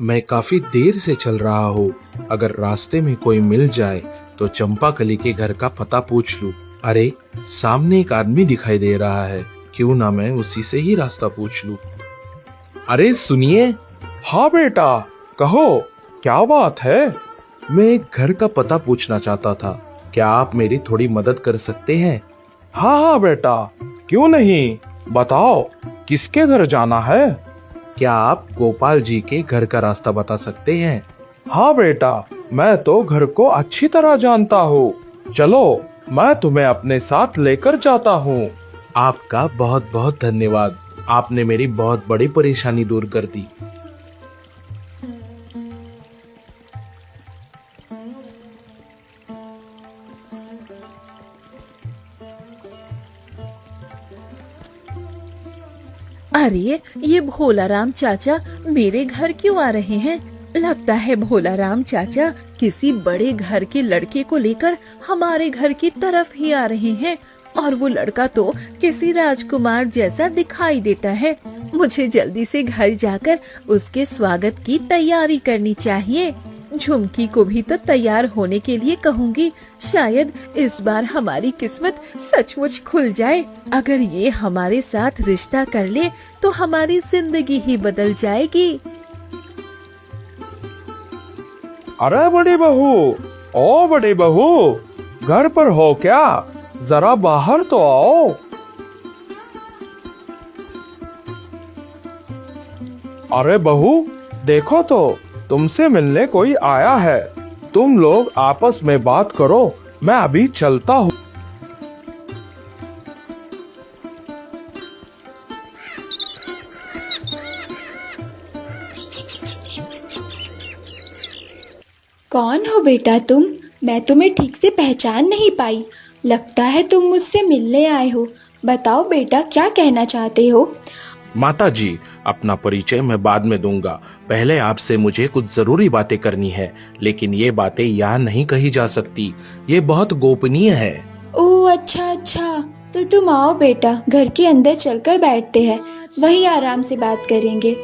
मैं काफी देर से चल रहा हूँ। अगर रास्ते में कोई मिल जाए तो चंपाकली के घर का पता पूछ लूं। अरे, सामने एक आदमी दिखाई दे रहा है, क्यों ना मैं उसी से ही रास्ता पूछ लूं। अरे सुनिए। हाँ बेटा, कहो, क्या बात है? मैं एक घर का पता पूछना चाहता था, क्या आप मेरी थोड़ी मदद कर सकते हैं? हाँ हाँ बेटा, क्यों नहीं, बताओ किसके घर जाना है? क्या आप गोपाल जी के घर का रास्ता बता सकते हैं? हाँ बेटा, मैं तो घर को अच्छी तरह जानता हूँ। चलो, मैं तुम्हें अपने साथ लेकर जाता हूँ। आपका बहुत बहुत धन्यवाद, आपने मेरी बहुत बड़ी परेशानी दूर कर दी। अरे, ये भोलाराम चाचा मेरे घर क्यों आ रहे हैं? लगता है भोलाराम चाचा किसी बड़े घर के लड़के को लेकर हमारे घर की तरफ ही आ रहे हैं। और वो लड़का तो किसी राजकुमार जैसा दिखाई देता है। मुझे जल्दी से घर जाकर उसके स्वागत की तैयारी करनी चाहिए। झुमकी को भी तो तैयार होने के लिए कहूँगी। शायद इस बार हमारी किस्मत सचमुच खुल जाए। अगर ये हमारे साथ रिश्ता कर ले तो हमारी जिंदगी ही बदल जाएगी। अरे बड़ी बहू, ओ बड़ी बहू, घर पर हो क्या? जरा बाहर तो आओ। अरे बहू, देखो तो, तुमसे मिलने कोई आया है। तुम लोग आपस में बात करो, मैं अभी चलता हूँ। कौन हो बेटा तुम? मैं तुम्हें ठीक से पहचान नहीं पाई। लगता है तुम मुझसे मिलने आए हो। बताओ बेटा, क्या कहना चाहते हो? माता जी, अपना परिचय मैं बाद में दूंगा। पहले आपसे मुझे कुछ जरूरी बातें करनी है, लेकिन ये बातें यहाँ नहीं कही जा सकती। ये बहुत गोपनीय है। ओह अच्छा अच्छा, तो तुम आओ बेटा, घर के अंदर चलकर बैठते हैं, वहीं आराम से बात करेंगे।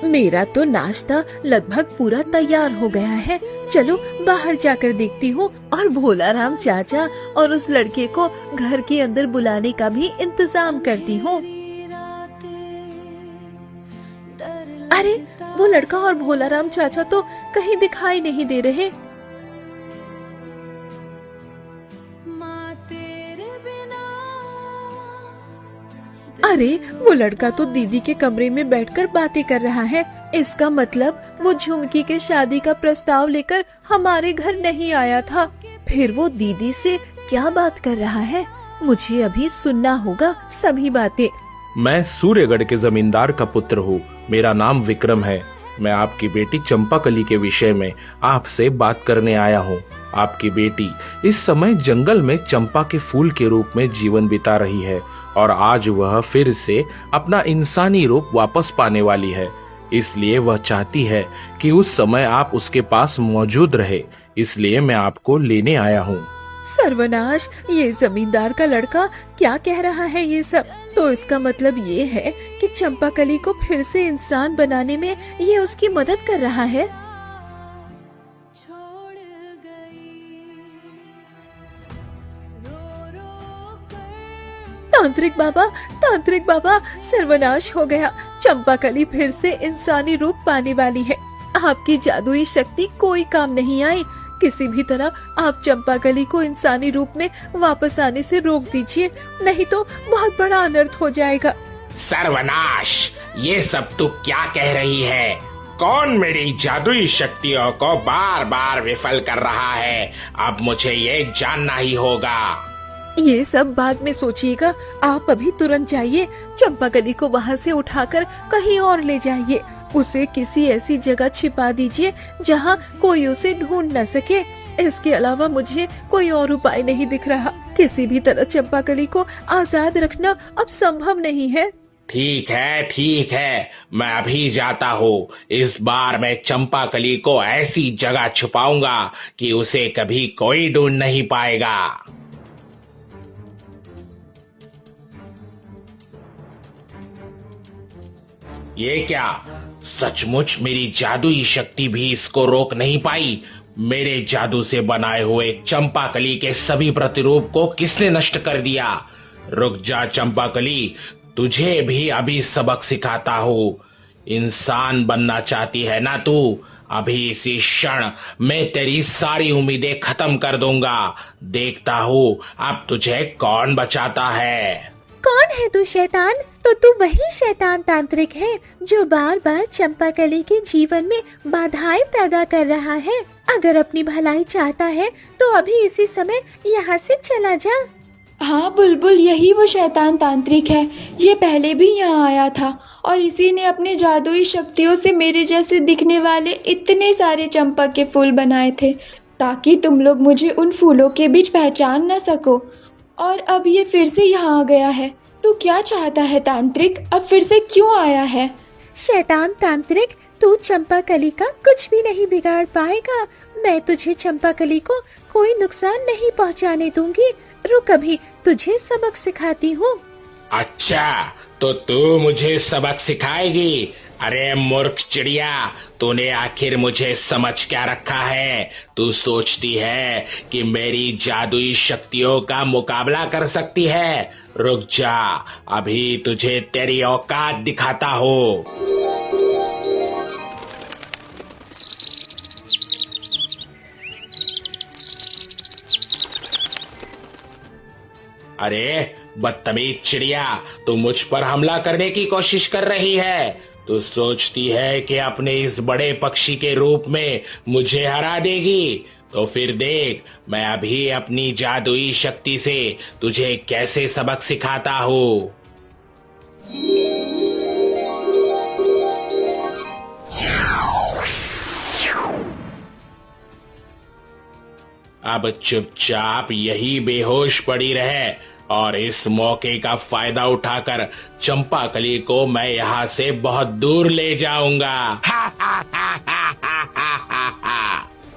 मेरा तो नाश्ता लगभग पूरा तैयार हो गया है। चलो बाहर जाकर देखती हूँ और भोलाराम चाचा और उस लड़के को घर के अंदर बुलाने का भी इंतजाम करती हूँ। अरे, वो लड़का और भोलाराम चाचा तो कहीं दिखाई नहीं दे रहे। अरे, वो लड़का तो दीदी के कमरे में बैठकर बातें कर रहा है। इसका मतलब वो झुमकी के शादी का प्रस्ताव लेकर हमारे घर नहीं आया था। फिर वो दीदी से क्या बात कर रहा है? मुझे अभी सुनना होगा सभी बातें। मैं सूर्यगढ़ के जमींदार का पुत्र हूँ। मेरा नाम विक्रम है। मैं आपकी बेटी चंपाकली के विषय में आपसे बात करने आया हूँ। आपकी बेटी इस समय जंगल में चंपा के फूल के रूप में जीवन बिता रही है और आज वह फिर से अपना इंसानी रूप वापस पाने वाली है। इसलिए वह चाहती है कि उस समय आप उसके पास मौजूद रहे। इसलिए मैं आपको लेने आया हूँ। सर्वनाश, ये जमींदार का लड़का क्या कह रहा है ये सब? तो इसका मतलब ये है कि चंपाकली को फिर से इंसान बनाने में ये उसकी मदद कर रहा है। तांत्रिक बाबा, सर्वनाश हो गया। चंपाकली फिर से इंसानी रूप पाने वाली है। आपकी जादुई शक्ति कोई काम नहीं आई। किसी भी तरह आप चंपाकली को इंसानी रूप में वापस आने से रोक दीजिए, नहीं तो बहुत बड़ा अनर्थ हो जाएगा। सर्वनाश, ये सब तू क्या कह रही है? कौन मेरी जादुई शक्तियों को बार बार विफल कर रहा है? अब मुझे ये जानना ही होगा। ये सब बाद में सोचिएगा। आप अभी तुरंत जाइए, चंपाकली को वहाँ से उठाकर कहीं और ले जाइए। उसे किसी ऐसी जगह छिपा दीजिए जहाँ कोई उसे ढूंढ न सके। इसके अलावा मुझे कोई और उपाय नहीं दिख रहा। किसी भी तरह चंपाकली को आजाद रखना अब संभव नहीं है। ठीक है, मैं अभी जाता हूँ। इस बार मैं चंपाकली को ऐसी जगह छुपाऊंगा कि उसे कभी कोई ढूंढ नहीं पाएगा। ये क्या, सचमुच मेरी जादुई शक्ति भी इसको रोक नहीं पाई? मेरे जादू से बनाए हुए चंपाकली के सभी प्रतिरूप को किसने नष्ट कर दिया? रुक जा चंपाकली, तुझे भी अभी सबक सिखाता हूँ। इंसान बनना चाहती है ना तू? अभी इसी क्षण मैं तेरी सारी उम्मीदें खत्म कर दूंगा। देखता हूँ अब तुझे कौन बचाता है। कौन है तू शैतान? तो तू वही शैतान तांत्रिक है जो बार बार चंपाकली के जीवन में बाधाएं पैदा कर रहा है। अगर अपनी भलाई चाहता है तो अभी इसी समय यहाँ से चला जा। हाँ बुलबुल, यही वो शैतान तांत्रिक है। ये पहले भी यहाँ आया था और इसी ने अपनी जादुई शक्तियों से मेरे जैसे दिखने वाले इतने सारे चंपा के फूल बनाए थे ताकि तुम लोग मुझे उन फूलों के बीच पहचान न सको। और अब ये फिर से यहाँ आ गया है। तू क्या चाहता है तांत्रिक? अब फिर से क्यों आया है? शैतान तांत्रिक, तू चंपाकली का कुछ भी नहीं बिगाड़ पाएगा। मैं तुझे चंपाकली को कोई नुकसान नहीं पहुँचाने दूंगी। रुक, अभी तुझे सबक सिखाती हूँ। अच्छा, तो तू मुझे सबक सिखाएगी? अरे मूर्ख चिड़िया, तूने आखिर मुझे समझ क्या रखा है? तू सोचती है कि मेरी जादुई शक्तियों का मुकाबला कर सकती है? रुक जा, अभी तुझे तेरी औकात दिखाता हूँ। अरे बदतमीज चिड़िया, तू मुझ पर हमला करने की कोशिश कर रही है। तू सोचती है कि अपने इस बड़े पक्षी के रूप में मुझे हरा देगी? तो फिर देख, मैं अभी अपनी जादुई शक्ति से तुझे कैसे सबक सिखाता हूँ। अब चुपचाप यही बेहोश पड़ी रहे और इस मौके का फायदा उठाकर चंपाकली को मैं यहाँ से बहुत दूर ले जाऊंगा।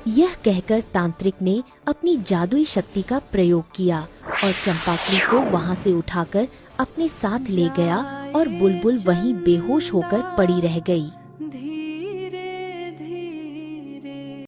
यह कहकर तांत्रिक ने अपनी जादुई शक्ति का प्रयोग किया और चंपाकली को वहाँ से उठाकर अपने साथ ले गया और बुलबुल वहीं बेहोश होकर पड़ी रह गई।